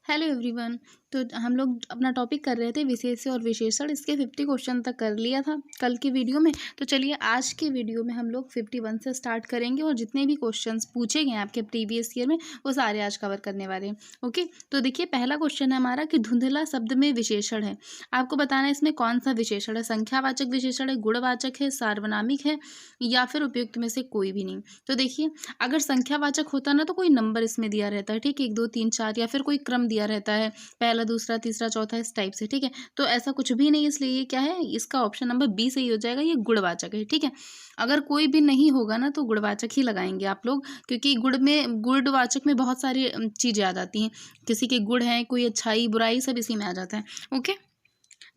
Hello everyone. तो हम लोग अपना टॉपिक कर रहे थे विशेष्य और विशेषण। इसके 50 क्वेश्चन तक कर लिया था कल की वीडियो में। तो चलिए आज की वीडियो में हम लोग 51 से स्टार्ट करेंगे और जितने भी क्वेश्चंस पूछे गए आपके प्रीवियस ईयर में वो सारे आज कवर करने वाले हैं। ओके, तो देखिए पहला क्वेश्चन है हमारा कि धुंधला शब्द में विशेषण है। आपको बताना है इसमें कौन सा विशेषण है, संख्यावाचक विशेषण है, गुणवाचक है, सार्वनामिक है या फिर उपयुक्त में से कोई भी नहीं। तो देखिए अगर संख्यावाचक होता ना तो कोई नंबर इसमें दिया रहता है, ठीक है, 1 2 3 4 या फिर कोई क्रम दिया रहता है, पहला दूसरा तीसरा चौथा इस टाइप से, ठीक है। तो ऐसा कुछ भी नहीं, इसलिए ये क्या है, इसका ऑप्शन नंबर बी सही हो जाएगा, ये गुणवाचक है, ठीक है। अगर कोई भी नहीं होगा ना तो गुणवाचक ही लगाएंगे आप लोग, क्योंकि गुणवाचक में बहुत सारी चीज़ें आ जाती हैं, किसी के गुण है, कोई अच्छाई बुराई सब इसी में आ जाता है। ओके,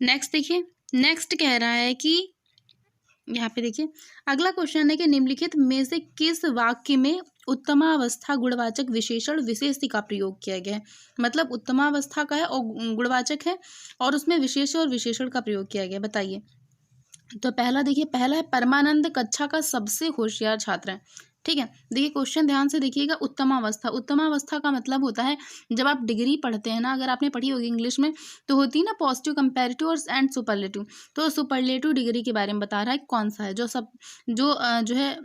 नेक्स्ट देखिए, नेक्स्ट कह रहा है कि यहाँ पे देखिए अगला क्वेश्चन है कि निम्नलिखित में से किस वाक्य में उत्तमावस्था गुणवाचक विशेषण विशेषी का प्रयोग किया गया है। मतलब उत्तमावस्था का है और गुणवाचक है और उसमें विशेष और विशेषण का प्रयोग किया गया है, बताइए। तो पहला देखिए, पहला है परमानंद कक्षा का सबसे होशियार छात्र है, ठीक है। देखिए क्वेश्चन ध्यान से देखिएगा, उत्तमावस्था, उत्तमावस्था का मतलब होता है जब आप डिग्री पढ़ते हैं ना, अगर आपने पढ़ी होगी इंग्लिश में तो होती है ना पॉजिटिव, कंपैरेटिव और एंड सुपरलेटिव। तो सुपरलेटिव डिग्री के बारे में बता रहा है कौन सा है, जो है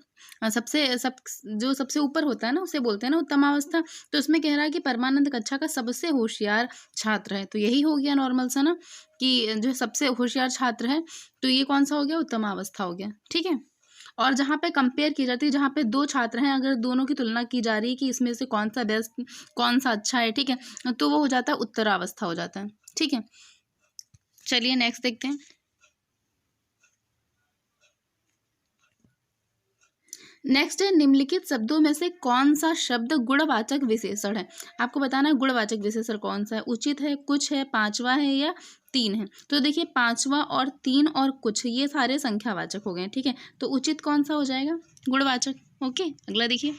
जो सबसे ऊपर होता है ना उसे बोलते हैं ना उत्तमावस्था। तो उसमें कह रहा है कि परमानंद कक्षा का सबसे होशियार छात्र है, तो यही हो गया नॉर्मल सा ना कि जो सबसे होशियार छात्र है, तो ये कौन सा हो गया, उत्तमावस्था हो गया, ठीक है। और जहाँ पे कंपेयर की जाती है, जहाँ पे दो छात्र हैं, अगर दोनों की तुलना की जा रही है कि इसमें से कौन सा बेस्ट, कौन सा अच्छा है, ठीक है, तो वो हो जाता है उत्तरावस्था हो जाता है, ठीक है। चलिए नेक्स्ट देखते हैं। नेक्स्ट है निम्नलिखित शब्दों में से कौन सा शब्द गुणवाचक विशेषण है। आपको बताना है गुणवाचक विशेषण कौन सा है, उचित है, कुछ है, पांचवा है या तीन है। तो देखिए पांचवा और तीन और कुछ ये सारे संख्यावाचक हो गए, ठीक है। तो उचित कौन सा हो जाएगा, गुणवाचक। ओके, अगला देखिए,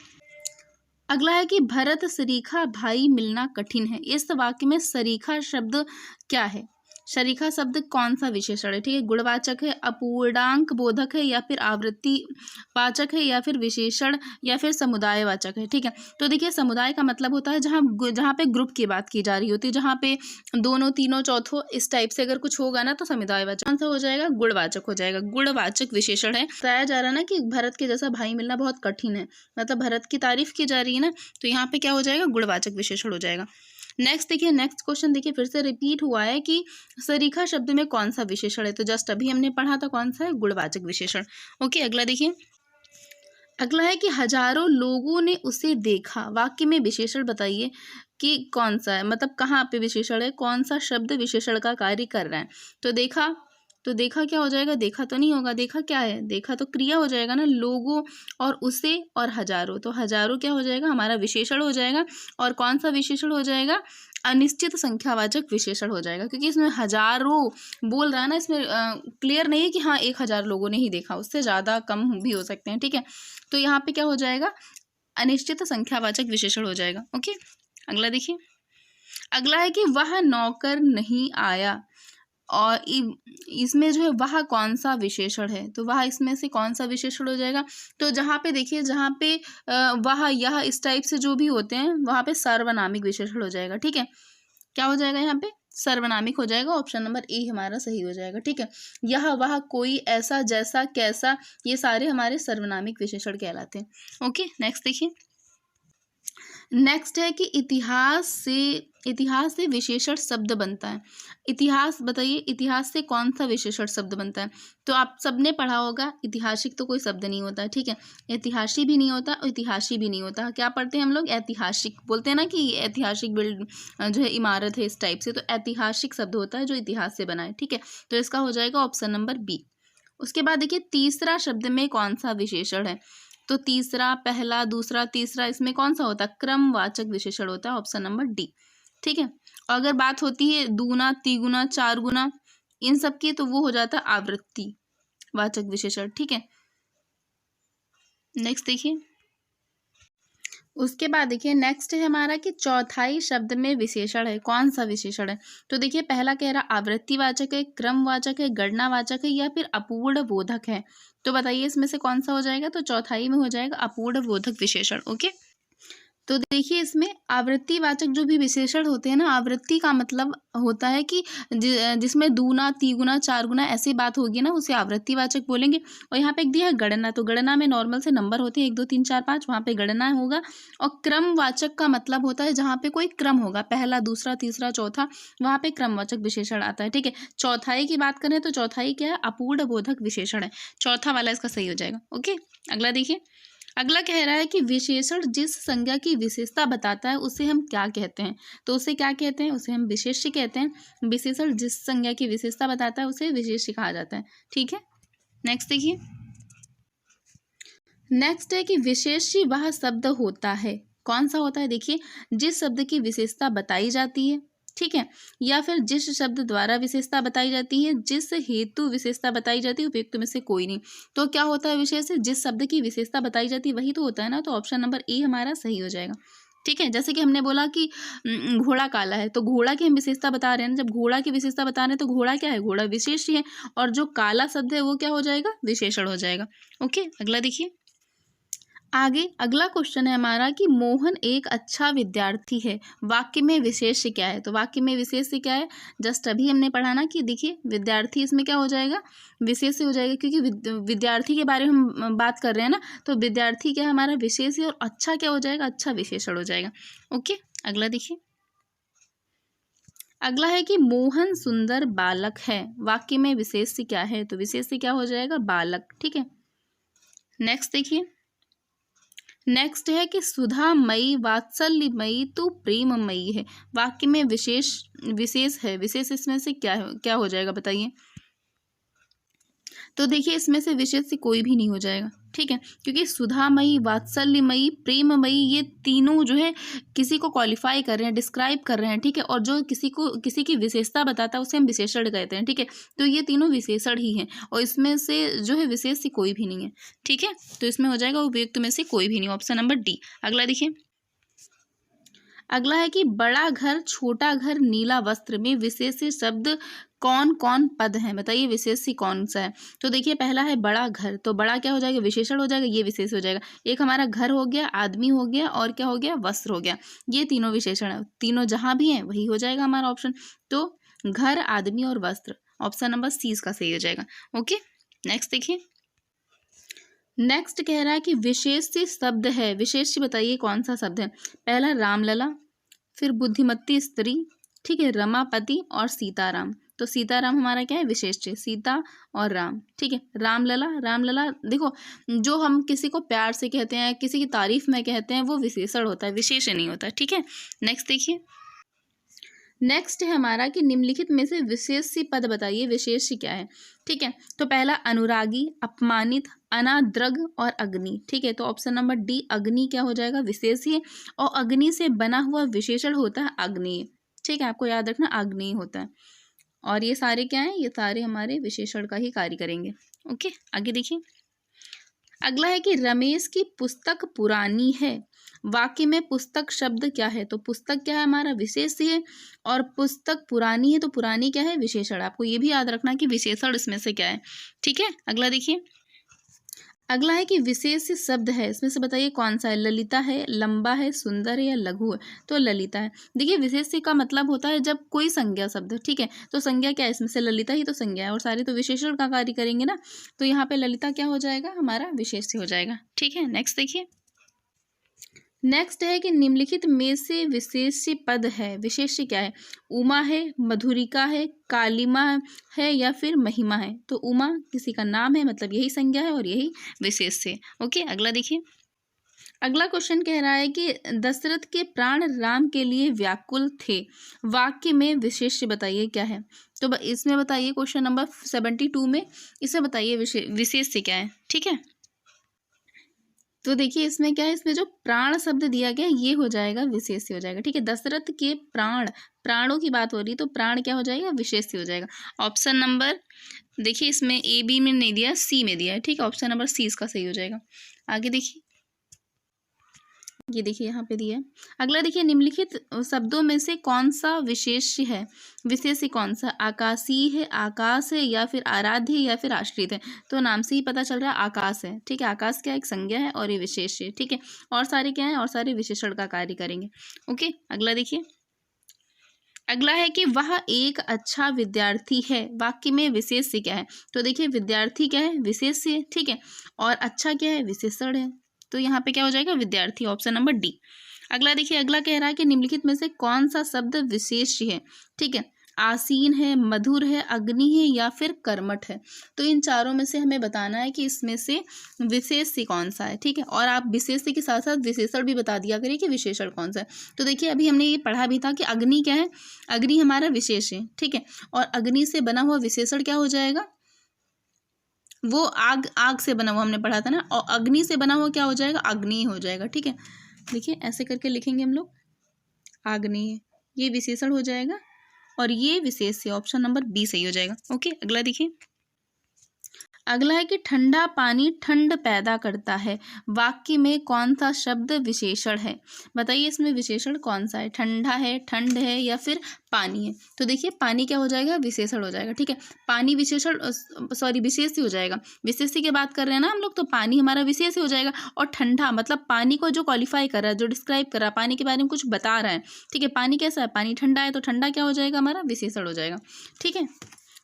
अगला है कि भरत सरीखा भाई मिलना कठिन है। इस वाक्य में सरीखा शब्द क्या है, शरीखा शब्द कौन सा विशेषण है, ठीक है। गुणवाचक है, अपूर्णांक बोधक है या फिर आवृत्ति वाचक है या फिर विशेषण या फिर समुदायवाचक है, ठीक है। तो देखिए समुदाय का मतलब होता है जहाँ जहाँ पे ग्रुप की बात की जा रही होती है, जहाँ पे दोनों तीनों चौथों इस टाइप से अगर कुछ होगा ना तो समुदायवाचक। कौन सा हो जाएगा, गुणवाचक हो जाएगा, गुणवाचक विशेषण है। बताया जा रहा है ना कि भरत के जैसा भाई मिलना बहुत कठिन है, मतलब भरत की तारीफ की जा रही है ना, तो यहाँ पे क्या हो जाएगा, गुणवाचक विशेषण हो जाएगा। नेक्स्ट देखिए, नेक्स्ट क्वेश्चन देखिए फिर से रिपीट हुआ है कि सरीखा शब्द में कौन सा विशेषण है। तो जस्ट अभी हमने पढ़ा था कौन सा है, गुणवाचक विशेषण। ओके, अगला देखिए, अगला है कि हजारों लोगों ने उसे देखा। वाक्य में विशेषण बताइए कि कौन सा है, मतलब कहाँ पे विशेषण है, कौन सा शब्द विशेषण का कार्य कर रहा है। तो देखा, तो देखा क्या हो जाएगा, देखा तो नहीं होगा, देखा क्या है, देखा तो क्रिया हो जाएगा ना, लोगों और उसे और हजारों, तो हजारों क्या हो जाएगा, हमारा विशेषण हो जाएगा। और कौन सा विशेषण हो जाएगा, अनिश्चित संख्यावाचक विशेषण हो जाएगा, क्योंकि इसमें हजारों बोल रहा है ना, इसमें क्लियर नहीं है कि हाँ 1000 लोगों ने ही देखा, उससे ज़्यादा कम भी हो सकते हैं, ठीक है। तो यहाँ पे क्या हो जाएगा, अनिश्चित संख्यावाचक विशेषण हो जाएगा। ओके, अगला देखिए, अगला है कि वह नौकर नहीं आया। और इसमें जो है वह कौन सा विशेषण है, तो वह इसमें से कौन सा विशेषण हो जाएगा। तो जहाँ पे देखिए, जहाँ पे वह यह इस टाइप से जो भी होते हैं वहाँ पे सर्वनामिक विशेषण हो जाएगा, ठीक है। क्या हो जाएगा, यहाँ पे सर्वनामिक हो जाएगा, ऑप्शन नंबर ए हमारा सही हो जाएगा, ठीक है। यह वह कोई ऐसा जैसा कैसा ये सारे हमारे सर्वनामिक विशेषण कहलाते हैं। ओके, नेक्स्ट देखिए, नेक्स्ट है कि इतिहास से विशेषण शब्द बनता है। इतिहास बताइए, इतिहास से कौन सा विशेषण शब्द बनता है। तो आप सबने पढ़ा होगा, ऐतिहासिक तो कोई शब्द नहीं होता है, ठीक है। ऐतिहासिक भी नहीं होता और इतिहासी भी नहीं होता, क्या पढ़ते हैं हम लोग, ऐतिहासिक बोलते हैं ना कि ऐतिहासिक बिल्ड जो है इमारत है इस टाइप से, तो ऐतिहासिक शब्द होता है जो इतिहास से बना है, ठीक है। तो इसका हो जाएगा ऑप्शन नंबर बी। उसके बाद देखिए तीसरा शब्द में कौन सा विशेषण है। तो तीसरा, पहला, दूसरा, तीसरा, इसमें कौन सा होता है, क्रमवाचक विशेषण होता है, ऑप्शन नंबर डी, ठीक है। और अगर बात होती है दूना, तिगुना, चार गुना इन सब की, तो वो हो जाता है आवृत्ति वाचक विशेषण, ठीक है। नेक्स्ट देखिए, उसके बाद देखिए नेक्स्ट है हमारा कि चौथाई शब्द में विशेषण है, कौन सा विशेषण है। तो देखिए पहला कह रहा आवृत्तिवाचक है, क्रमवाचक है, गणनावाचक है या फिर अपूर्ण बोधक है। तो बताइए इसमें से कौन सा हो जाएगा, तो चौथाई में हो जाएगा अपूर्ण बोधक विशेषण। ओके, तो देखिए इसमें आवृत्तिवाचक जो भी विशेषण होते हैं ना, आवृत्ति का मतलब होता है कि जिसमें दूना, तिगुना, चारगुना ऐसी बात होगी ना, उसे आवृत्तिवाचक बोलेंगे। और यहाँ पे एक दिया है गणना, तो गणना में नॉर्मल से नंबर होते हैं 1 2 3 4 5, वहाँ पे गणना होगा। और क्रमवाचक का मतलब होता है जहाँ पे कोई क्रम होगा, पहला, दूसरा, तीसरा, चौथा, वहाँ पे क्रमवाचक विशेषण आता है। ठीक है, चौथाई की बात करें तो चौथाई क्या है, अपूर्ण बोधक विशेषण है, चौथा वाला इसका सही हो जाएगा। ओके, अगला देखिए। अगला कह रहा है कि विशेषण जिस संज्ञा की विशेषता बताता है उसे हम क्या कहते हैं, तो उसे क्या कहते हैं, उसे हम विशेष्य कहते हैं। विशेषण जिस संज्ञा की विशेषता बताता है उसे विशेष्य कहा जाता है। ठीक है, नेक्स्ट देखिए। नेक्स्ट है कि विशेष्य वह शब्द होता है, कौन सा होता है, देखिए, जिस शब्द की विशेषता बताई जाती है, ठीक है, या फिर जिस शब्द द्वारा विशेषता बताई जाती है, जिस हेतु विशेषता बताई जाती है, उपयुक्त में से कोई नहीं। तो क्या होता है विशेष, जिस शब्द की विशेषता बताई जाती है वही तो होता है ना, तो ऑप्शन नंबर ए हमारा सही हो जाएगा। ठीक है, जैसे कि हमने बोला कि घोड़ा काला है, तो घोड़ा की हम विशेषता बता रहे हैं, जब घोड़ा की विशेषता बता रहे हैं तो घोड़ा क्या है, घोड़ा विशेष्य है, और जो काला शब्द है वो क्या हो जाएगा, विशेषण हो जाएगा। ओके, अगला देखिए। आगे अगला क्वेश्चन है हमारा कि मोहन एक अच्छा विद्यार्थी है, वाक्य में विशेष्य क्या है, तो वाक्य में विशेष्य क्या है, जस्ट अभी हमने पढ़ा ना कि देखिए विद्यार्थी इसमें क्या हो जाएगा, विशेष्य हो जाएगा, क्योंकि विद्यार्थी के बारे में हम बात कर रहे हैं ना, तो विद्यार्थी क्या है हमारा विशेष्य, और अच्छा क्या हो जाएगा, अच्छा विशेषण हो जाएगा। ओके, अगला देखिए। अगला है कि मोहन सुंदर बालक है, वाक्य में विशेष्य क्या है, तो विशेष्य क्या हो जाएगा, बालक। ठीक है, नेक्स्ट देखिए। नेक्स्ट है कि सुधामयी वात्सल्यमयी तो प्रेममयी है, वाक्य में विशेष है, विशेष इसमें से क्या हो जाएगा बताइए, तो देखिए इसमें से विशेष से कोई भी नहीं हो जाएगा। ठीक है, क्योंकि सुधामयी, वात्सल्यमयी, प्रेममयी ये तीनों जो है किसी को क्वालिफाई कर रहे हैं, डिस्क्राइब कर रहे हैं। ठीक है, और जो किसी की विशेषता बताता है उसे हम विशेषण कहते हैं। ठीक है, तो ये तीनों विशेषण ही हैं, और इसमें से जो है विशेष से कोई भी नहीं है। ठीक है, तो इसमें हो जाएगा उपयुक्त में से कोई भी नहीं, ऑप्शन नंबर डी। अगला देखिए। अगला है कि बड़ा घर, छोटा घर, नीला वस्त्र में विशेष्य शब्द कौन कौन पद हैं, बताइए विशेष्य कौन सा है। तो देखिए पहला है बड़ा घर, तो बड़ा क्या हो जाएगा, विशेषण हो जाएगा, ये विशेष हो जाएगा। एक हमारा घर हो गया, आदमी हो गया, और क्या हो गया, वस्त्र हो गया, ये तीनों विशेषण है, तीनों जहां भी हैं वही हो जाएगा हमारा ऑप्शन। तो घर, आदमी और वस्त्र, ऑप्शन नंबर सी इसका सही हो जाएगा। ओके, नेक्स्ट देखिए। नेक्स्ट कह रहा है कि विशेष्य शब्द है, विशेष्य बताइए कौन सा शब्द है। पहला रामलला, फिर बुद्धिमती स्त्री, ठीक है, रमापति और सीताराम। तो सीताराम हमारा क्या है, विशेष्य, सीता और राम। ठीक है, रामलला, रामलला देखो, जो हम किसी को प्यार से कहते हैं, किसी की तारीफ में कहते हैं, वो विशेषण होता है, विशेषण नहीं होता है। ठीक है, नेक्स्ट देखिए। नेक्स्ट है हमारा कि निम्नलिखित में से विशेष्य पद बताइए, विशेष्य क्या है। ठीक है, तो पहला अनुरागी, अपमानित, अनाद्रग और अग्नि। ठीक है, तो ऑप्शन नंबर डी अग्नि क्या हो जाएगा, विशेष्य, और अग्नि से बना हुआ विशेषण होता है अग्नि। ठीक है, आपको याद रखना अग्नि होता है, और ये सारे क्या हैं, ये सारे हमारे विशेषण का ही कार्य करेंगे। ओके, आगे देखिए। अगला है कि रमेश की पुस्तक पुरानी है, वाक्य में पुस्तक शब्द क्या है, तो पुस्तक क्या है हमारा, विशेष्य है, और पुस्तक पुरानी है, तो पुरानी क्या है, विशेषण। आपको ये भी याद रखना कि विशेषण इसमें से क्या है। ठीक है, अगला देखिए। अगला है कि विशेष शब्द है, इसमें से बताइए कौन सा है, ललिता है, लंबा है, सुंदर है, या लघु है, तो ललिता है। देखिए विशेष का मतलब होता है जब कोई संज्ञा शब्द, ठीक है, तो संज्ञा क्या है, इसमें से ललिता ही तो संज्ञा है, और सारे तो विशेषण का कार्य करेंगे ना, तो यहाँ पे ललिता क्या हो जाएगा, हमारा विशेष हो जाएगा। ठीक है, नेक्स्ट देखिए। नेक्स्ट है कि निम्नलिखित में से विशेष्य पद है, विशेष्य क्या है, उमा है, मधुरिका है, कालिमा है, या फिर महिमा है। तो उमा किसी का नाम है, मतलब यही संज्ञा है और यही विशेष्य। ओके, अगला देखिए। अगला क्वेश्चन कह रहा है कि दशरथ के प्राण राम के लिए व्याकुल थे, वाक्य में विशेष्य बताइए क्या है। तो इसमें बताइए क्वेश्चन नंबर 72 में इसे बताइए विशेष्य क्या है। ठीक है, तो देखिए इसमें क्या है, इसमें जो प्राण शब्द दिया गया ये हो जाएगा, विशेष्य हो जाएगा। ठीक है, दशरथ के प्राणों की बात हो रही, तो प्राण क्या हो जाएगा, विशेष्य हो जाएगा। ऑप्शन नंबर देखिए, इसमें ए बी में नहीं दिया, सी में दिया है। ठीक है, ऑप्शन नंबर सी इसका सही हो जाएगा। आगे देखिए। ये देखिए यहाँ पे दिया है। अगला देखिए, निम्नलिखित शब्दों में से कौन सा विशेष्य है? विशेष्य कौन सा? आकाशीय है, आकाश है, या फिर आराध्य है, या फिर आश्रित है? तो नाम से ही पता चल रहा है आकाश है। ठीक है, आकाश क्या एक संज्ञा है और ये विशेष्य है। ठीक है, और सारे क्या है? और सारे विशेषण का कार्य करेंगे। ओके, अगला देखिए, अगला है कि वह एक अच्छा विद्यार्थी है। वाक्य में विशेष्य क्या है? तो देखिए, विद्यार्थी क्या है? विशेष्य है। ठीक है, और अच्छा क्या है? विशेषण है। तो यहाँ पे क्या हो जाएगा? विद्यार्थी, ऑप्शन नंबर डी। अगला देखिए, अगला कह रहा है कि निम्नलिखित में से कौन सा शब्द विशेष्य है? ठीक है, आसीन है, मधुर है, अग्नि है, या फिर कर्मठ है? तो इन चारों में से हमें बताना है कि इसमें से विशेष्य कौन सा है। ठीक है, और आप विशेष्य के साथ साथ विशेषण भी बता दिया करिए कि विशेषण कौन सा है। तो देखिए, अभी हमने ये पढ़ा भी था कि अग्नि क्या है? अग्नि हमारा विशेष है। ठीक है, और अग्नि से बना हुआ विशेषण क्या हो जाएगा? वो आग, आग से बना हुआ हमने पढ़ा था ना, और अग्नि से बना हुआ क्या हो जाएगा? अग्नि हो जाएगा। ठीक है, देखिए ऐसे करके लिखेंगे हम लोग, आग्नेय, ये विशेषण हो जाएगा और ये विशेष्य, ऑप्शन नंबर बी सही हो जाएगा। ओके, अगला देखिए, अगला है कि ठंडा पानी ठंड पैदा करता है। वाक्य में कौन सा शब्द विशेषण है? बताइए, इसमें विशेषण कौन सा है? ठंडा है, ठंड है, या फिर पानी है? तो देखिए, पानी क्या हो जाएगा? विशेषण हो जाएगा। ठीक है, पानी विशेषण, सॉरी विशेष्य हो जाएगा। विशेष्य की बात कर रहे हैं ना हम लोग, तो पानी हमारा विशेष्य हो जाएगा। और ठंडा मतलब पानी को जो क्वालिफाई कर रहा है, जो डिस्क्राइब कर रहा है, पानी के बारे में कुछ बता रहा है। ठीक है, पानी कैसा है? पानी ठंडा है, तो ठंडा क्या हो जाएगा? हमारा विशेषण हो जाएगा। ठीक है,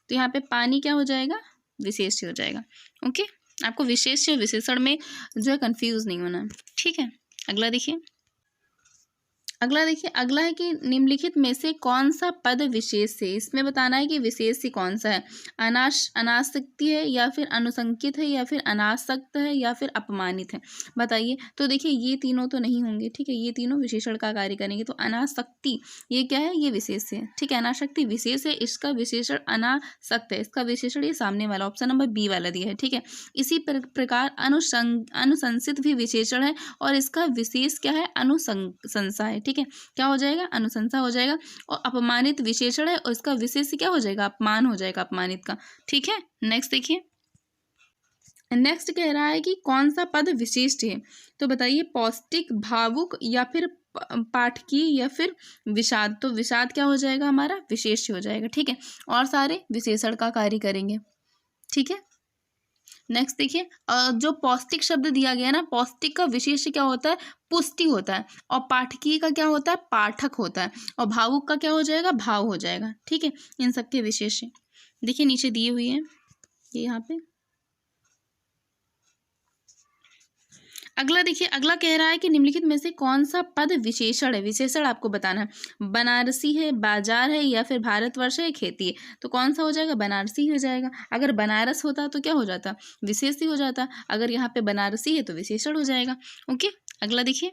तो यहाँ पे पानी क्या हो जाएगा? विशेष्य हो जाएगा। ओके, आपको विशेष्य और विशेषण में जो है कंफ्यूज नहीं होना है। ठीक है, अगला देखिए, अगला देखिए, अगला है कि निम्नलिखित में से कौन सा पद विशेष है? इसमें बताना है कि विशेष्य कौन सा है। अनासक्ति है, या फिर अनुसंकित है, या फिर अनासक्त है, या फिर अपमानित है? बताइए। तो देखिए, ये तीनों तो नहीं होंगे। ठीक है, ये तीनों विशेषण का कार्य करेंगे। तो अनासक्ति ये क्या है? ये विशेष्य है। ठीक है, अनासक्ति विशेष है, इसका विशेषण अनासक्त है। इसका विशेषण ये सामने वाला ऑप्शन नंबर बी वाला दिया है। ठीक है, इसी प्रकार अनुशंसित भी विशेषण है, और इसका विशेष क्या है? अनुशंसा है। ठीक है, क्या हो जाएगा? अनुशंसा हो जाएगा। और अपमानित विशेषण है, और इसका विशेष क्या हो जाएगा? अपमान हो जाएगा, अपमानित का। ठीक है, नेक्स्ट देखिए, नेक्स्ट कह रहा है कि कौन सा पद विशिष्ट है? तो बताइए, पौष्टिक, भावुक, या फिर पाठकीय, या फिर विषाद? तो विषाद क्या हो जाएगा? हमारा विशेष्य हो जाएगा। ठीक है, और सारे विशेषण का कार्य करेंगे। ठीक है, नेक्स्ट देखिए, जो पौष्टिक शब्द दिया गया ना, पौष्टिक का विशेष्य क्या होता है? पुष्टि होता है। और पाठकीय का क्या होता है? पाठक होता है। और भावुक का क्या हो जाएगा? भाव हो जाएगा। ठीक है, इन सबके विशेष्य देखिए नीचे दिए हुए हैं, ये यहाँ पे। अगला देखिए, अगला कह रहा है कि निम्नलिखित में से कौन सा पद विशेषण है? विशेषण आपको बताना है। बनारसी है, बाजार है, या फिर भारतवर्ष है, खेती है? तो कौन सा हो जाएगा? बनारसी हो जाएगा। अगर बनारस होता तो क्या हो जाता? विशेष्य हो जाता। अगर यहाँ पे बनारसी है तो विशेषण हो जाएगा। ओके, अगला देखिए,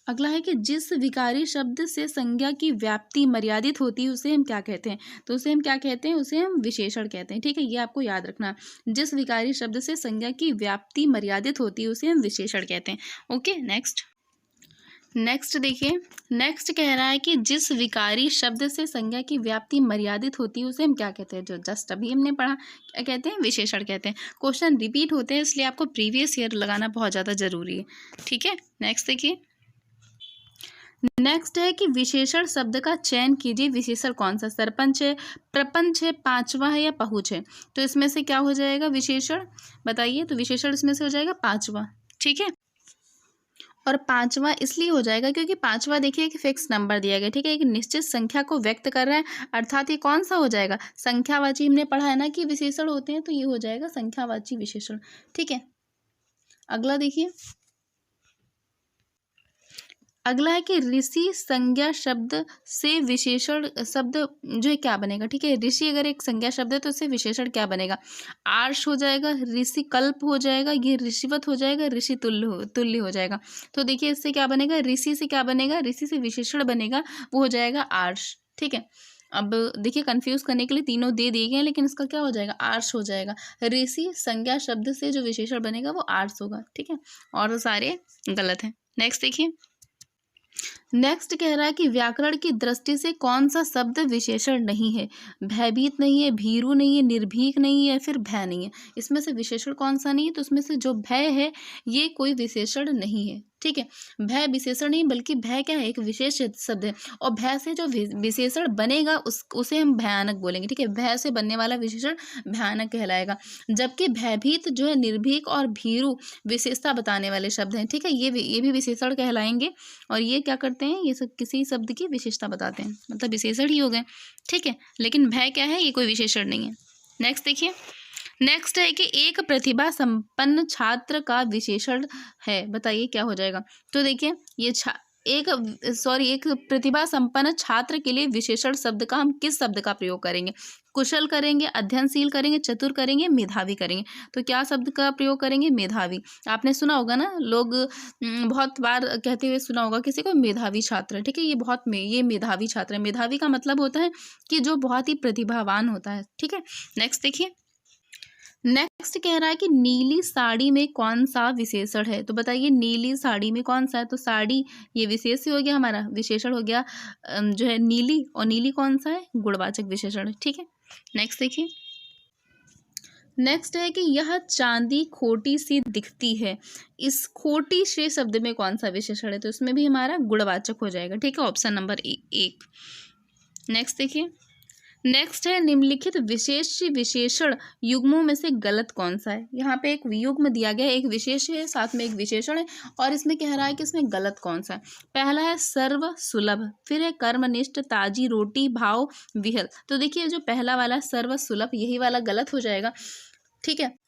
अगला है कि जिस विकारी शब्द से संज्ञा की व्याप्ति मर्यादित होती है उसे हम क्या कहते हैं? तो उसे हम क्या कहते हैं? उसे हम विशेषण कहते हैं। ठीक है, ये आपको याद रखना। जिस विकारी शब्द से संज्ञा की व्याप्ति मर्यादित होती है उसे हम विशेषण कहते हैं। ओके, नेक्स्ट नेक्स्ट देखिए, नेक्स्ट कह रहा है कि जिस विकारी शब्द से संज्ञा की व्याप्ति मर्यादित होती है उसे हम क्या कहते हैं? जो जस्ट अभी हमने पढ़ा, क्या कहते हैं? विशेषण कहते हैं। क्वेश्चन रिपीट होते हैं, इसलिए आपको प्रीवियस ईयर लगाना बहुत ज़्यादा जरूरी है। ठीक है, नेक्स्ट देखिए, नेक्स्ट है कि विशेषण शब्द का चयन कीजिए। विशेषण कौन सा? सरपंच है, प्रपंच है, पांचवा है, या पहुँच है? तो इसमें से क्या हो जाएगा विशेषण? बताइए। तो विशेषण इसमें से हो जाएगा पांचवा। ठीक है, और पांचवा इसलिए हो जाएगा क्योंकि पांचवा देखिए एक फिक्स नंबर दिया गया। ठीक है, एक निश्चित संख्या को व्यक्त कर रहा है, अर्थात ये कौन सा हो जाएगा? संख्यावाची। हमने पढ़ा है ना कि विशेषण होते हैं, तो ये हो जाएगा संख्यावाची विशेषण। ठीक है, अगला देखिए, अगला है कि ऋषि संज्ञा शब्द से विशेषण शब्द जो है क्या बनेगा? ठीक है, ऋषि अगर एक संज्ञा शब्द है तो इससे विशेषण क्या बनेगा? आर्ष हो जाएगा, ऋषि कल्प हो जाएगा, ये ऋषिवत हो जाएगा, ऋषि तुल्य हो जाएगा। तो देखिए इससे क्या बनेगा? ऋषि से क्या बनेगा? ऋषि से विशेषण बनेगा, वो हो जाएगा आर्ष। ठीक है, अब देखिए कंफ्यूज करने के लिए तीनों दे दिए गए, लेकिन इसका क्या हो जाएगा? आर्ष हो जाएगा। ऋषि संज्ञा शब्द से जो विशेषण बनेगा वो आर्ष होगा। ठीक है, और सारे गलत हैं। नेक्स्ट देखिए, नेक्स्ट कह रहा है कि व्याकरण की दृष्टि से कौन सा शब्द विशेषण नहीं है। भयभीत नहीं है, भीरू नहीं है, निर्भीक नहीं है, फिर भय नहीं है। इसमें से विशेषण कौन सा नहीं है? तो उसमें से जो भय है ये कोई विशेषण नहीं है। ठीक है, भय विशेषण नहीं बल्कि भय क्या है, एक विशेष शब्द है। और भय से जो विशेषण बनेगा उसे हम भयानक बोलेंगे। ठीक है, भय से बनने वाला विशेषण भयानक कहलाएगा। जबकि भयभीत जो है, निर्भीक और भीरू विशेषता बताने वाले शब्द हैं। ठीक है, ये भी विशेषण कहलाएंगे। और ये क्या करते हैं, ये सब किसी शब्द की विशेषता बताते हैं, मतलब विशेषण ही हो गए। ठीक है, लेकिन भय क्या है, ये कोई विशेषण नहीं है। नेक्स्ट देखिए, नेक्स्ट है कि एक प्रतिभा संपन्न छात्र का विशेषण है, बताइए क्या हो जाएगा। तो देखिए ये एक प्रतिभा संपन्न छात्र के लिए विशेषण शब्द का हम किस शब्द का प्रयोग करेंगे? कुशल करेंगे, अध्ययनशील करेंगे, चतुर करेंगे, मेधावी करेंगे। तो क्या शब्द का प्रयोग करेंगे? मेधावी। आपने सुना होगा ना, लोग बहुत बार कहते हुए सुना होगा किसी को, मेधावी छात्र। ठीक है, ये मेधावी छात्र है। मेधावी का मतलब होता है कि जो बहुत ही प्रतिभावान होता है। ठीक है, नेक्स्ट देखिए, नेक्स्ट कह रहा है कि नीली साड़ी में कौन सा विशेषण है। तो बताइए नीली साड़ी में कौन सा है। तो साड़ी ये विशेष हो गया, हमारा विशेषण हो गया जो है नीली। और नीली कौन सा है? गुणवाचक विशेषण है। ठीक है, नेक्स्ट देखिए, नेक्स्ट है कि यह चांदी खोटी सी दिखती है। इस खोटी से शब्द में कौन सा विशेषण है? तो इसमें भी हमारा गुणवाचक हो जाएगा। ठीक है, ऑप्शन नंबर 1। नेक्स्ट देखिए, नेक्स्ट है निम्नलिखित विशेषण युग्मों में से गलत कौन सा है। यहाँ पे एक युग्म दिया गया है, एक विशेष है, साथ में एक विशेषण है, और इसमें कह रहा है कि इसमें गलत कौन सा है। पहला है सर्व सुलभ, फिर है कर्मनिष्ठ, ताजी रोटी, भाव विहल। तो देखिए जो पहला वाला सर्व सुलभ, यही वाला गलत हो जाएगा। ठीक है,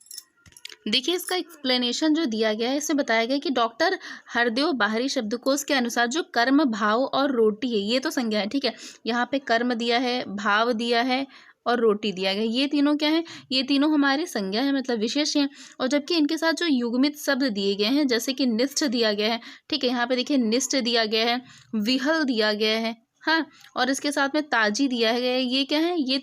देखिए इसका एक्सप्लेनेशन जो दिया गया है, इसमें बताया गया है कि डॉक्टर हरदेव बाहरी शब्दकोश के अनुसार जो कर्म, भाव और रोटी है, ये तो संज्ञा है। ठीक है, यहाँ पे कर्म दिया है, भाव दिया है और रोटी दिया गया, ये तीनों क्या है? ये तीनों हमारे संज्ञा है, मतलब विशेष हैं। और जबकि इनके साथ जो युग्मित शब्द दिए गए हैं, जैसे कि निष्ठ दिया गया है। ठीक है, यहाँ पे देखिए निष्ठ दिया गया है, विहल दिया गया है, हाँ, और इसके साथ में ताजी दिया है। ये क्या है? ये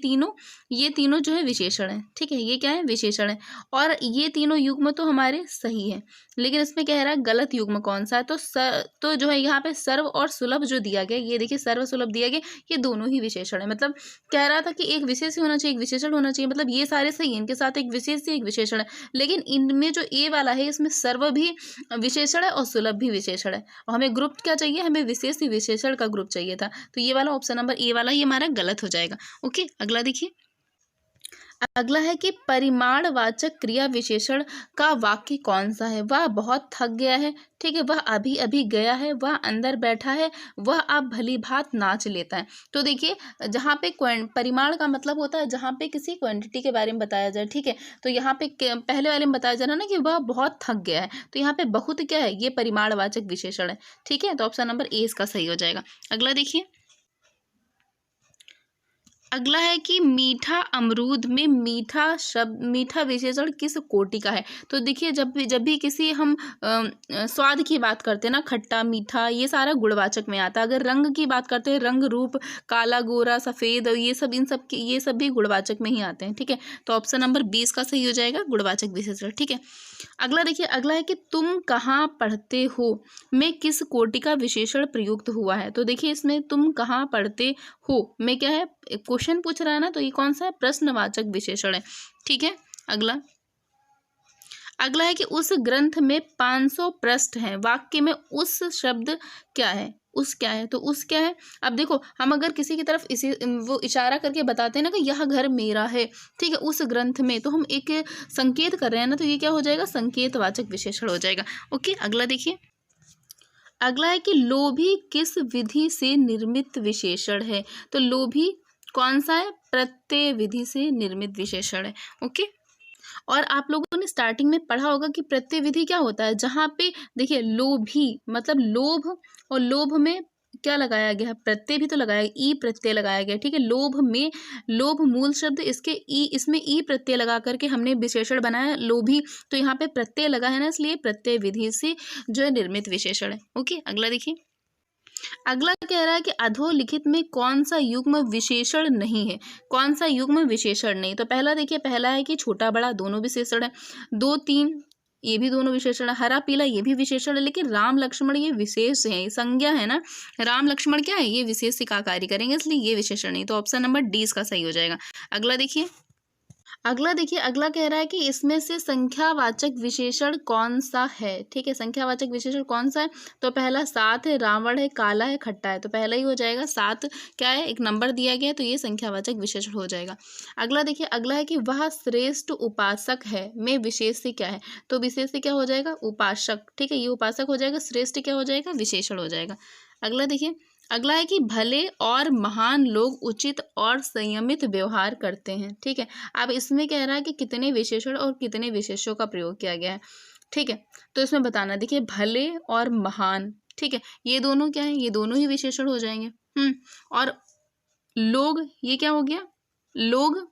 तीनों जो है विशेषण है। ठीक है, ये क्या है? विशेषण है। और ये तीनों युग्म तो हमारे सही है, लेकिन इसमें कह रहा है गलत युग्म कौन सा है। तो जो है यहाँ पे सर्व और सुलभ जो दिया गया, ये देखिए सर्व सुलभ दिया गया, ये दोनों ही विशेषण है। मतलब कह रहा था कि एक विशेष ही होना चाहिए, एक विशेषण होना चाहिए, मतलब ये सारे सही है, इनके साथ एक विशेष से एक विशेषण है। लेकिन इनमें जो ए वाला है, इसमें सर्व भी विशेषण है और सुलभ भी विशेषण है। और हमें ग्रुप क्या चाहिए? हमें विशेष विशेषण का ग्रुप चाहिए था। तो ये वाला ऑप्शन नंबर ए वाला ही हमारा गलत हो जाएगा। ओके, अगला देखिए, अगला है कि परिमाणवाचक क्रिया विशेषण का वाक्य कौन सा है। वह बहुत थक गया है। ठीक है, वह अभी अभी गया है, वह अंदर बैठा है, वह अब भली भांत नाच लेता है। तो देखिए जहाँ पे परिमाण का मतलब होता है जहाँ पे किसी क्वांटिटी के बारे में बताया जाए। ठीक है, तो यहाँ पे पहले वाले में बताया जा रहा है ना कि वह बहुत थक गया है, तो यहाँ पे बहुत क्या है? ये परिमाणवाचक विशेषण है। ठीक है, तो ऑप्शन नंबर ए इसका सही हो जाएगा। अगला देखिए, अगला है कि मीठा अमरूद में मीठा विशेषण किस कोटि का है। तो देखिए जब भी किसी हम स्वाद की बात करते हैं ना, खट्टा मीठा, ये सारा गुणवाचक में आता है। अगर रंग की बात करते हैं, रंग रूप, काला गोरा सफ़ेद, ये सब भी गुणवाचक में ही आते हैं। ठीक है, तो ऑप्शन नंबर 20 का सही हो जाएगा, गुणवाचक विशेषण। ठीक है, अगला देखिए, अगला है कि तुम कहाँ पढ़ते हो में किस कोटि का विशेषण प्रयुक्त हुआ है। तो देखिए इसमें तुम कहाँ पढ़ते हो में क्या है? क्वेश्चन पूछ रहा है ना, तो ये कौन सा है? प्रश्नवाचक विशेषण है। ठीक है, अगला है कि उस ग्रंथ में 500 पृष्ठ हैं, वाक्य में उस शब्द क्या है? उस क्या है? तो उस क्या है? अब देखो हम अगर किसी की तरफ वो इशारा करके बताते हैं ना कि यह घर मेरा है, ठीक है, उस ग्रंथ में, तो हम एक संकेत कर रहे हैं ना, तो ये क्या हो जाएगा? संकेतवाचक विशेषण हो जाएगा। ओके, अगला देखिए, अगला है कि लोभी किस विधि से निर्मित विशेषण है। तो लोभी कौन सा है? प्रत्यय विधि से निर्मित विशेषण है। ओके, और आप लोगों ने स्टार्टिंग में पढ़ा होगा कि प्रत्यय विधि क्या होता है। जहाँ पे देखिए लोभी मतलब लोभ, और लोभ में क्या लगाया गया? प्रत्यय भी तो लगाया, ई प्रत्यय लगाया गया। ठीक है, लोभ मूल शब्द, इसमें ई प्रत्यय लगा करके हमने विशेषण बनाया लोभी, तो यहाँ पे प्रत्यय लगा है ना, इसलिए प्रत्यय विधि से जो है निर्मित विशेषण है। ओके, अगला देखिए, अगला कह रहा है कि अधोलिखित में कौन सा युग्म विशेषण नहीं है। कौन सा युग्म विशेषण नहीं? तो पहला देखिए, पहला है कि छोटा बड़ा दोनों विशेषण है। 2 3 ये भी दोनों विशेषण है, हरा पीला ये भी विशेषण है, लेकिन राम लक्ष्मण ये विशेष है, ये संज्ञा है ना। राम लक्ष्मण क्या है, ये विशेष का कार्य करेंगे, इसलिए ये विशेषण नहीं। तो ऑप्शन नंबर डी इसका सही हो जाएगा। अगला देखिए, अगला कह रहा है कि इसमें से संख्यावाचक विशेषण कौन सा है। ठीक है, संख्यावाचक विशेषण कौन सा है। तो पहला सात है, रावण है, काला है, खट्टा है। तो पहला ही हो जाएगा, सात क्या है, एक नंबर दिया गया है, तो ये संख्यावाचक विशेषण हो जाएगा। अगला देखिए, अगला है कि वह श्रेष्ठ उपासक है में विशेष से क्या है। तो विशेष से क्या हो जाएगा, उपासक। ठीक है, ये उपासक हो जाएगा, श्रेष्ठ क्या हो जाएगा, विशेषण हो जाएगा। अगला देखिए, अगला है कि भले और महान लोग उचित और संयमित व्यवहार करते हैं। ठीक है, अब इसमें कह रहा है कि कितने विशेषण और कितने विशेषों का प्रयोग किया गया है। ठीक है, तो इसमें बताना, देखिए भले और महान, ठीक है, ये दोनों क्या है, ये दोनों ही विशेषण हो जाएंगे। और लोग, ये क्या हो गया, लोग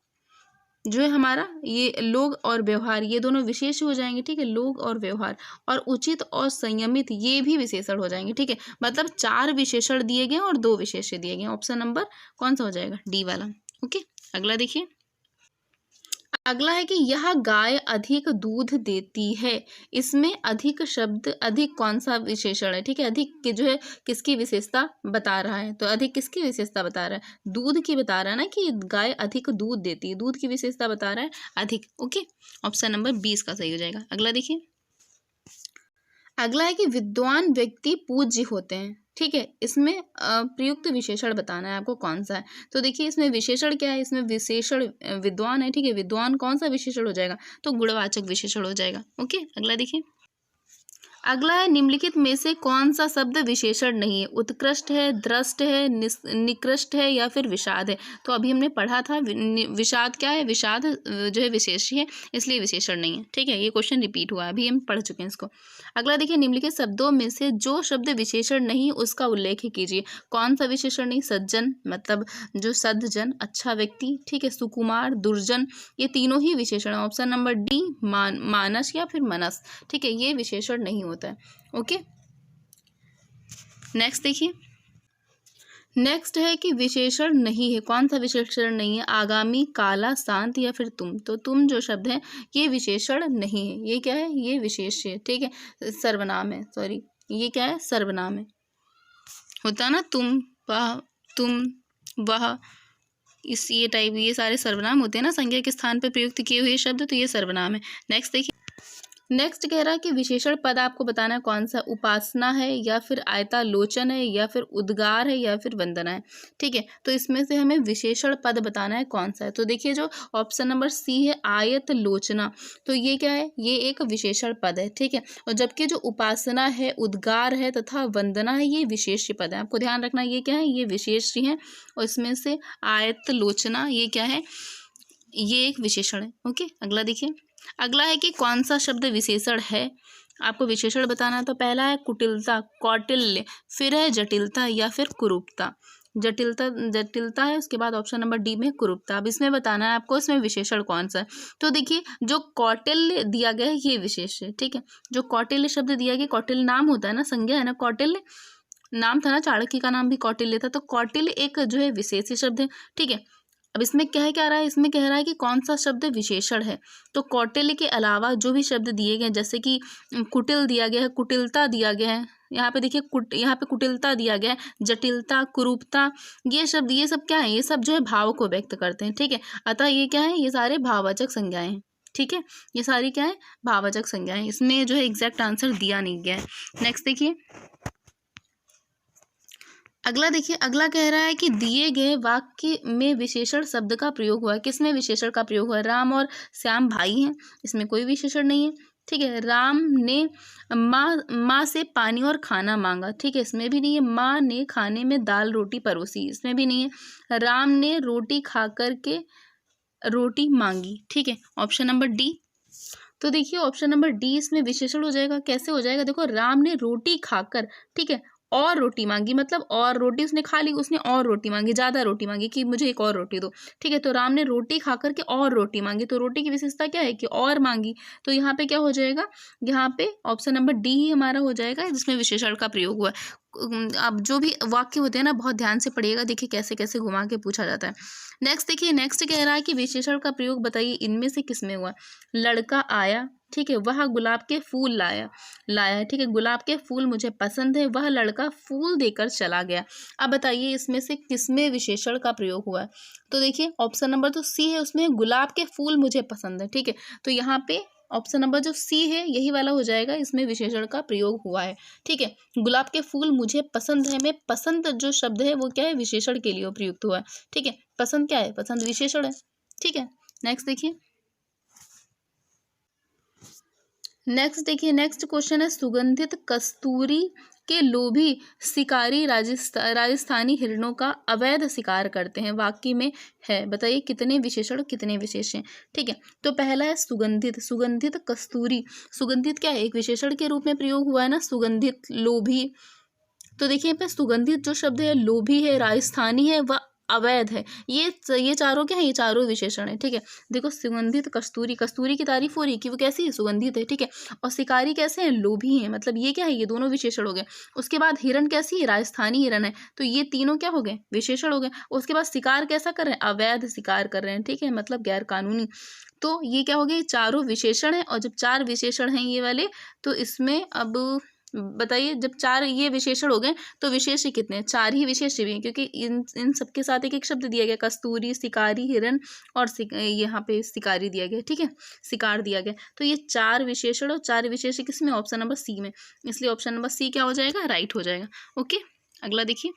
जो है हमारा, ये लोग और व्यवहार ये दोनों विशेष हो जाएंगे। ठीक है, लोग और व्यवहार, और उचित और संयमित ये भी विशेषण हो जाएंगे। ठीक है, मतलब 4 विशेषण दिए गए और 2 विशेष्य दिए गए। ऑप्शन नंबर कौन सा हो जाएगा, डी वाला। ओके, अगला देखिए, अगला है कि यह गाय अधिक दूध देती है। इसमें अधिक शब्द, अधिक कौन सा विशेषण है। ठीक है, अधिक की जो है किसकी विशेषता बता रहा है। तो अधिक किसकी विशेषता बता रहा है, दूध की बता रहा है ना, कि गाय अधिक दूध देती है, दूध की विशेषता बता रहा है अधिक। ओके, ऑप्शन नंबर 20 का सही हो जाएगा। अगला देखिए, अगला है कि विद्वान व्यक्ति पूज्य होते हैं। ठीक है, इसमें प्रयुक्त विशेषण बताना है आपको कौन सा है। तो देखिए, इसमें विशेषण क्या है, इसमें विशेषण विद्वान है। ठीक है, विद्वान कौन सा विशेषण हो जाएगा, तो गुणवाचक विशेषण हो जाएगा। ओके, अगला देखिए, अगला है निम्नलिखित में से कौन सा शब्द विशेषण नहीं है। उत्कृष्ट है, दृष्ट है, निकृष्ट है, या फिर विषाद है। तो अभी हमने पढ़ा था विषाद क्या है, विषाद जो है विशेष है, इसलिए विशेषण नहीं है। ठीक है, ये क्वेश्चन रिपीट हुआ है, अभी हम पढ़ चुके हैं इसको। अगला देखिए, निम्नलिखित शब्दों में से जो शब्द विशेषण नहीं उसका उल्लेख कीजिए। कौन सा विशेषण नहीं, सज्जन मतलब जो सद्जन, अच्छा व्यक्ति। ठीक है, सुकुमार, दुर्जन, ये तीनों ही विशेषण। ऑप्शन नंबर डी मानस या फिर मनस। ठीक है, ये विशेषण नहीं होता है। ओके, नेक्स्ट देखिए, नेक्स्ट है कि विशेषण नहीं है। कौन सा विशेषण नहीं है, आगामी, काला, शांत, या फिर तुम। तो तुम जो शब्द है ये विशेषण नहीं है, ये क्या है, ये विशेष है। ठीक है, सर्वनाम है, सॉरी, ये क्या है, सर्वनाम है। होता ना तुम, वह, तुम, वह, इस ये टाइप, ये सारे सर्वनाम होते हैं ना, संज्ञा के स्थान पर प्रयुक्त किए हुए शब्द, तो ये सर्वनाम है। नेक्स्ट देखिए, नेक्स्ट कह रहा है कि विशेषण पद आपको बताना है कौन सा, उपासना है, या फिर आयतालोचन है, या फिर उद्गार है, या फिर वंदना है। ठीक है, तो इसमें से हमें विशेषण पद बताना है कौन सा है। तो देखिए, जो ऑप्शन नंबर सी है, आयत लोचना, तो ये क्या है, ये एक विशेषण पद है। ठीक है, और जबकि जो उपासना है, उद्गार है तथा वंदना है, ये विशेष्य पद है। आपको ध्यान रखना, ये क्या है, ये विशेष्य है, और इसमें से आयत लोचना ये क्या है, ये एक विशेषण है। ओके, अगला देखिए, अगला है कि कौन सा शब्द विशेषण है, आपको विशेषण बताना। तो पहला है कुटिलता, कौटिल्य, फिर है जटिलता, या फिर कुरूपता। जटिलता है, उसके बाद ऑप्शन नंबर डी में कुरूपता। अब इसमें बताना है आपको, इसमें विशेषण कौन सा है। तो देखिए, जो कौटिल्य दिया गया है ये विशेष है। ठीक है, जो कौटिल्य शब्द दिया गया, कौटिल्य नाम होता है ना, संज्ञा है ना, कौटिल्य नाम था ना, चाणक्य का नाम भी कौटिल्य था, तो कौटिल्य एक जो है विशेष शब्द है। ठीक है, अब इसमें क्या रहा है, इसमें कह रहा है कि कौन सा शब्द विशेषण है। तो कौटिल्य के अलावा जो भी शब्द दिए गए, जैसे कि कुटिल दिया गया है, कुटिलता दिया गया है, यहाँ पे देखिए यहाँ पे कुटिलता दिया गया है, जटिलता, कुरूपता, ये शब्द, ये सब क्या है, ये सब जो है भाव को व्यक्त करते हैं। ठीक है, अतः ये क्या है, ये सारे भाववाचक संज्ञाएं हैं। ठीक है, ये सारी क्या है, भाववाचक संज्ञाएं। इसमें जो है एग्जैक्ट आंसर दिया नहीं गया है। नेक्स्ट देखिए, अगला देखिए, अगला कह रहा है कि दिए गए वाक्य में विशेषण शब्द का प्रयोग हुआ है। किसमें विशेषण का प्रयोग हुआ है, राम और श्याम भाई हैं, इसमें कोई विशेषण नहीं है। ठीक है, राम ने माँ से पानी और खाना मांगा। ठीक है, इसमें भी नहीं है। माँ ने खाने में दाल रोटी परोसी, इसमें भी नहीं है। राम ने रोटी खा कर के रोटी मांगी। ठीक है, ऑप्शन नंबर डी। तो देखिए, ऑप्शन नंबर डी इसमें विशेषण हो जाएगा। कैसे हो जाएगा, देखो, राम ने रोटी खाकर, ठीक है, और रोटी मांगी, मतलब और रोटी उसने खा ली, उसने और रोटी मांगी, ज़्यादा रोटी मांगी कि मुझे एक और रोटी दो। ठीक है, तो राम ने रोटी खा करके और रोटी मांगी, तो रोटी की विशेषता क्या है कि और मांगी। तो यहाँ पे क्या हो जाएगा, यहाँ पे ऑप्शन नंबर डी ही हमारा हो जाएगा, जिसमें विशेषण का प्रयोग हुआ है। अब जो भी वाक्य होते हैं ना, बहुत ध्यान से पढ़िएगा, देखिए कैसे कैसे घुमा के पूछा जाता है। नेक्स्ट देखिए, नेक्स्ट कह रहा है कि विशेषण का प्रयोग बताइए इनमें से किसमें हुआ। लड़का आया, ठीक है, वह गुलाब के फूल लाया है, ठीक है, गुलाब के फूल मुझे पसंद है, वह लड़का फूल देकर चला गया। अब बताइए इसमें से किसमें विशेषण का प्रयोग हुआ है? तो देखिए ऑप्शन नंबर तो सी है, उसमें गुलाब के फूल मुझे पसंद है, ठीक है, तो यहाँ पे ऑप्शन नंबर जो सी है यही वाला हो जाएगा, इसमें विशेषण का प्रयोग हुआ है, ठीक है। गुलाब के फूल मुझे पसंद है में पसंद जो शब्द है वो क्या है, विशेषण के लिए प्रयुक्त हुआ है, ठीक है। पसंद क्या है, पसंद विशेषण है, ठीक है। नेक्स्ट देखिए, नेक्स्ट क्वेश्चन है, सुगंधित कस्तूरी के लोभी शिकारी राजस्थानी हिरणों का अवैध शिकार करते हैं, वाक्य में है, बताइए कितने विशेषण कितने विशेष हैं, ठीक है। तो पहला है सुगंधित कस्तूरी, सुगंधित क्या है, एक विशेषण के रूप में प्रयोग हुआ है ना, सुगंधित, लोभी। तो देखिए पे सुगंधित जो शब्द है, लोभी है, राजस्थानी है, वह अवैध है, ये चारों क्या है, ये चारों विशेषण है, ठीक है। देखो सुगंधित कस्तूरी, कस्तूरी की तारीफ हो रही है कि वो कैसी है, सुगंधित है, ठीक है। और शिकारी कैसे हैं, लोभी हैं, मतलब ये क्या है, ये दोनों विशेषण हो गए। उसके बाद हिरण कैसी है, राजस्थानी हिरण है, तो ये तीनों क्या हो गए, विशेषण हो गए। उसके बाद शिकार कैसा कर रहे हैं, अवैध शिकार कर रहे हैं, ठीक है, मतलब गैर कानूनी। तो ये क्या हो गए, चारों विशेषण है। और जब चार विशेषण हैं ये वाले, तो इसमें अब बताइए जब चार ये विशेषण हो गए तो विशेष कितने हैं, चार ही विशेष भी हैं, क्योंकि इन सबके साथ एक एक शब्द दिया गया, कस्तूरी, शिकारी, हिरण और यहाँ पे शिकारी दिया गया, ठीक है, शिकार दिया गया। तो ये चार विशेषण और चार विशेष किसमें, ऑप्शन नंबर सी में, इसलिए ऑप्शन नंबर सी क्या हो जाएगा, राइट हो जाएगा। ओके, अगला देखिए,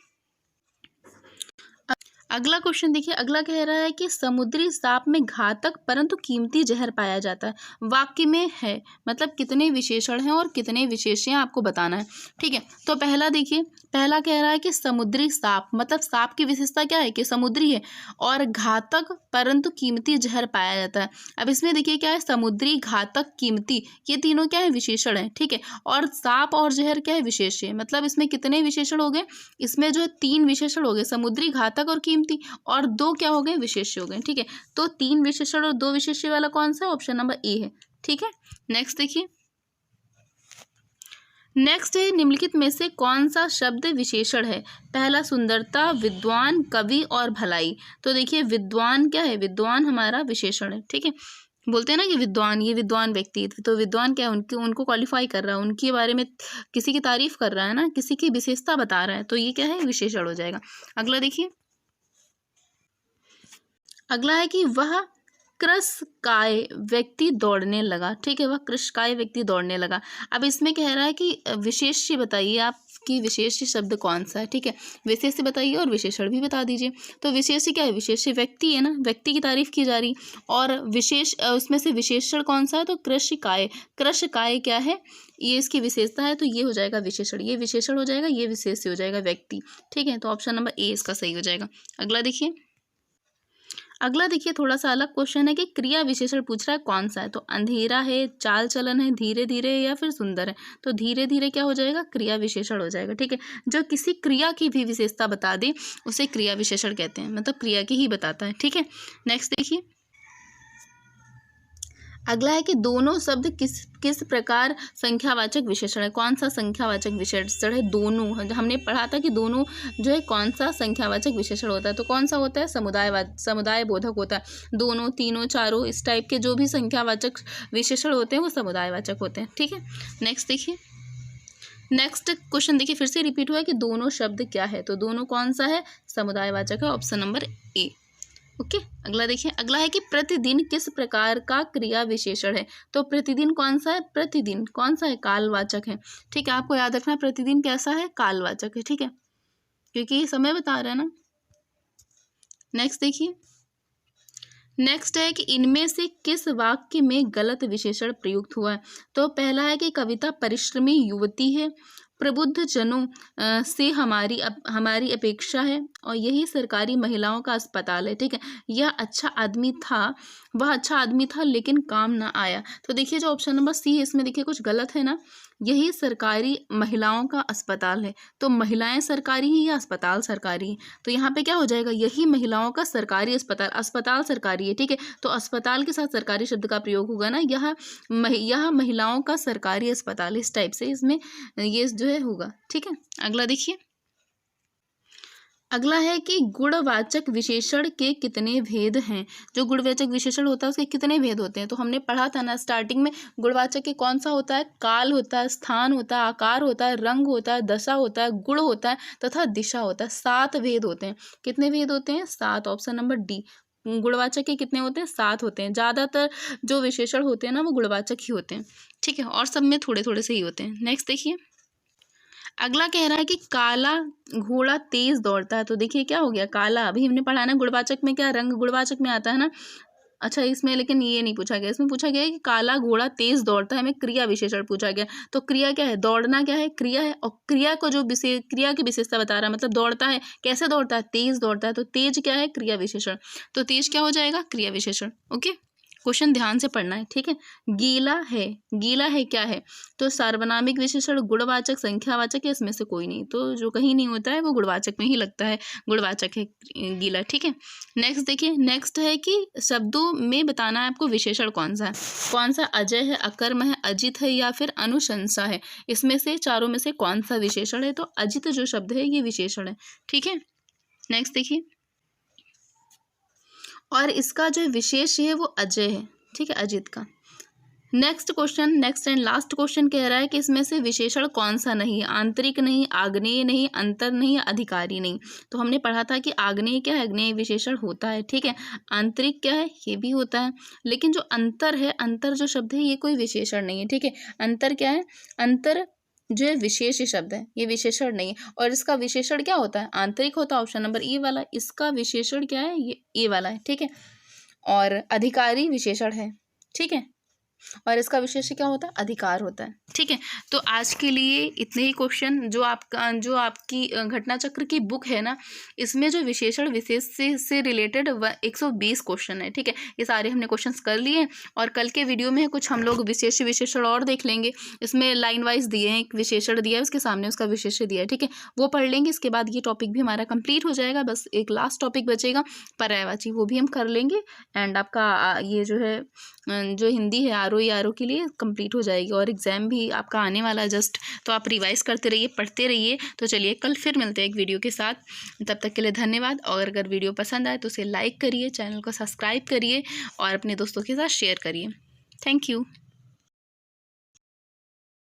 अगला क्वेश्चन देखिए, अगला कह रहा है कि समुद्री सांप में घातक परंतु कीमती जहर पाया जाता है, वाक्य में है, मतलब कितने विशेषण हैं और कितने विशेष्य आपको बताना है, ठीक है। तो पहला देखिए, पहला कह रहा है कि समुद्री सांप, मतलब सांप की विशेषता क्या है कि समुद्री है और घातक परंतु कीमती जहर पाया जाता है। अब इसमें देखिए क्या है, समुद्री, घातक, कीमती, ये तीनों क्या है, विशेषण है, ठीक है। और सांप और जहर क्या है, विशेष्य, मतलब इसमें कितने विशेषण हो गए, इसमें जो है तीन विशेषण हो गए, समुद्री, घातक और कीमती, और दो क्या हो गए, विशेष्य हो गए, ठीक है। तो तीन विशेषण और दो विशेष्य वाला कौन सा, ऑप्शन नंबर ए है, ठीक है। नेक्स्ट देखिए, नेक्स्ट है, निम्नलिखित में से कौन सा शब्द विशेषण है? पहला सुंदरता, विद्वान, कवि और भलाई। तो देखिए विद्वान क्या है, विद्वान हमारा विशेषण है, ठीक है। बोलते हैं ना कि विद्वान, ये विद्वान व्यक्ति, तो विद्वान क्या है, उनको क्वालिफाई कर रहा है, उनके बारे में किसी की तारीफ कर रहा है ना, किसी की विशेषता बता रहा है, तो ये क्या है, विशेषण हो जाएगा। अगला देखिए, अगला है कि वह कृशकाय व्यक्ति दौड़ने लगा, ठीक है, वह कृशकाय व्यक्ति दौड़ने लगा। अब इसमें कह रहा है कि विशेष्य बताइए आप कि विशेष्य शब्द कौन सा है, ठीक है, विशेष्य बताइए और विशेषण भी बता दीजिए। तो विशेष्य क्या है, विशेष्य व्यक्ति है ना, व्यक्ति की तारीफ की जा रही, और विशेष उसमें से विशेषण कौन सा है, तो कृशकाय, कृशकाय क्या है, ये इसकी विशेषता है, तो ये हो जाएगा विशेषण, ये विशेषण हो जाएगा, ये विशेष्य हो जाएगा व्यक्ति, ठीक है। तो ऑप्शन नंबर ए इसका सही हो जाएगा। अगला देखिए, अगला देखिए थोड़ा सा अलग क्वेश्चन है कि क्रिया विशेषण पूछ रहा है कौन सा है, तो अंधेरा है, चाल चलन है, धीरे धीरे या फिर सुंदर है। तो धीरे धीरे क्या हो जाएगा, क्रिया विशेषण हो जाएगा, ठीक है। जो किसी क्रिया की भी विशेषता बता दे उसे क्रिया विशेषण कहते हैं, मतलब क्रिया की ही बताता है, ठीक है। नेक्स्ट देखिए, अगला है कि दोनों शब्द किस प्रकार संख्यावाचक विशेषण है, कौन सा संख्यावाचक विशेषण है, दोनों, हमने पढ़ा था कि दोनों जो है कौन सा संख्यावाचक विशेषण होता है, तो कौन सा होता है, समुदाय बोधक होता है, दोनों, तीनों, चारों, इस टाइप के जो भी संख्यावाचक विशेषण होते हैं वो समुदायवाचक होते हैं, ठीक है। नेक्स्ट देखिए, नेक्स्ट क्वेश्चन देखिए फिर से रिपीट हुआ है कि दोनों शब्द क्या है, तो दोनों कौन सा है, समुदायवाचक है, ऑप्शन नंबर ए। ओके, अगला देखिए, अगला है कि प्रतिदिन किस प्रकार का क्रिया विशेषण है, तो प्रतिदिन कौन सा है, प्रतिदिन कौन सा है, कालवाचक है, ठीक है। आपको याद रखना प्रतिदिन कैसा है, कालवाचक है, ठीक है, क्योंकि ये समय बता रहा है ना। नेक्स्ट देखिए, नेक्स्ट है कि इनमें से किस वाक्य में गलत विशेषण प्रयुक्त हुआ है, तो पहला है कि कविता परिश्रमी युवती है, प्रबुद्ध जनों से हमारी अपेक्षा है, और यही सरकारी महिलाओं का अस्पताल है, ठीक है। यह अच्छा आदमी था, वह अच्छा आदमी था लेकिन काम ना आया। तो देखिए जो ऑप्शन नंबर सी है इसमें देखिए कुछ गलत है ना, यही सरकारी महिलाओं का अस्पताल है, तो महिलाएं सरकारी हैं या अस्पताल सरकारी है, तो यहाँ पे क्या हो जाएगा, यही महिलाओं का सरकारी अस्पताल, अस्पताल सरकारी है, ठीक है। तो अस्पताल के साथ सरकारी शब्द का प्रयोग होगा ना, यह महिलाओं का सरकारी अस्पताल, इस टाइप से इसमें ये जो है होगा, ठीक है। अगला देखिए, अगला है कि गुणवाचक विशेषण के कितने भेद हैं। जो गुणवाचक विशेषण होता है उसके कितने भेद होते हैं, तो हमने पढ़ा था ना स्टार्टिंग में, गुणवाचक के कौन सा होता है, काल होता है, स्थान होता है, आकार होता है, रंग होता है, दशा होता है, गुण होता है तथा दिशा होता है। 7 भेद होते हैं। कितने भेद होते हैं, 7। Option number D. गुणवाचक के कितने होते हैं, 7 होते हैं। ज़्यादातर जो विशेषण होते हैं ना वो गुणवाचक ही होते हैं, ठीक है, और सब में थोड़े थोड़े से ही होते हैं। नेक्स्ट देखिए, अगला कह रहा है कि काला घोड़ा तेज दौड़ता है। तो देखिए क्या हो गया, काला अभी हमने पढ़ा ना, गुणवाचक में क्या, रंग गुणवाचक में आता है ना। अच्छा, इसमें लेकिन ये नहीं पूछा गया, इसमें पूछा गया है कि काला घोड़ा तेज दौड़ता है, हमें क्रिया विशेषण पूछा गया। तो क्रिया क्या है, दौड़ना क्या है, क्रिया है, और क्रिया को जो क्रिया की विशेषता बता रहा है, मतलब दौड़ता है, कैसे दौड़ता है, तेज दौड़ता है, तो तेज क्या है, क्रिया विशेषण। तो तेज क्या हो जाएगा, क्रिया विशेषण। ओके, क्वेश्चन ध्यान से पढ़ना है, ठीक है। गीला है, गीला है क्या है, तो सार्वनामिक विशेषण, गुणवाचक, संख्यावाचक है, इसमें से कोई नहीं। तो जो कहीं नहीं होता है वो गुणवाचक में ही लगता है, गुणवाचक है गीला, ठीक है। नेक्स्ट देखिए, नेक्स्ट है कि शब्दों में बताना है आपको विशेषण कौन सा है। कौन सा, अजय है, अकर्म है, अजित है या फिर अनुशंसा है। इसमें से चारों में से कौन सा विशेषण है, तो अजित जो शब्द है ये विशेषण है, ठीक है। नेक्स्ट देखिए, और इसका जो विशेष है वो अजय है, ठीक है, अजित का। Next question, next and last question कह रहा है कि इसमें से विशेषण कौन सा नहीं है, आंतरिक नहीं, आग्नेय नहीं, अंतर नहीं, अधिकारी नहीं। तो हमने पढ़ा था कि आग्नेय क्या है, आग्नेय विशेषण होता है, ठीक है। आंतरिक क्या है, ये भी होता है, लेकिन जो अंतर है, अंतर जो शब्द है ये कोई विशेषण नहीं है, ठीक है। अंतर क्या है, अंतर जो है विशेष शब्द है, ये विशेषण नहीं है। और इसका विशेषण क्या होता है, आंतरिक होता है, ऑप्शन नंबर ए वाला। इसका विशेषण क्या है, ये ए वाला है, ठीक है। और अधिकारी विशेषण है, ठीक है, और इसका विशेष क्या होता है, अधिकार होता है, ठीक है। तो आज के लिए इतने ही क्वेश्चन। जो आपकी घटना चक्र की बुक है ना, इसमें जो विशेषण विशेष से रिलेटेड 120 क्वेश्चन है, ठीक है। ये सारे हमने क्वेश्चंस कर लिए, और कल के वीडियो में कुछ हम लोग विशेषण और देख लेंगे। इसमें लाइन वाइज दिए हैं, एक विशेषण दिया है, उसके सामने उसका विशेष दिया है, ठीक है, वो पढ़ लेंगे। इसके बाद ये टॉपिक भी हमारा कंप्लीट हो जाएगा। बस एक लास्ट टॉपिक बचेगा, पर्यायवाची, वो भी हम कर लेंगे। एंड आपका ये जो है जो हिंदी है आर के लिए कंप्लीट हो जाएगी, और एग्ज़ाम भी आपका आने वाला है जस्ट। तो आप रिवाइज़ करते रहिए, पढ़ते रहिए। तो चलिए कल फिर मिलते हैं एक वीडियो के साथ, तब तक के लिए धन्यवाद। और अगर वीडियो पसंद आए तो उसे लाइक करिए, चैनल को सब्सक्राइब करिए और अपने दोस्तों के साथ शेयर करिए। Thank you.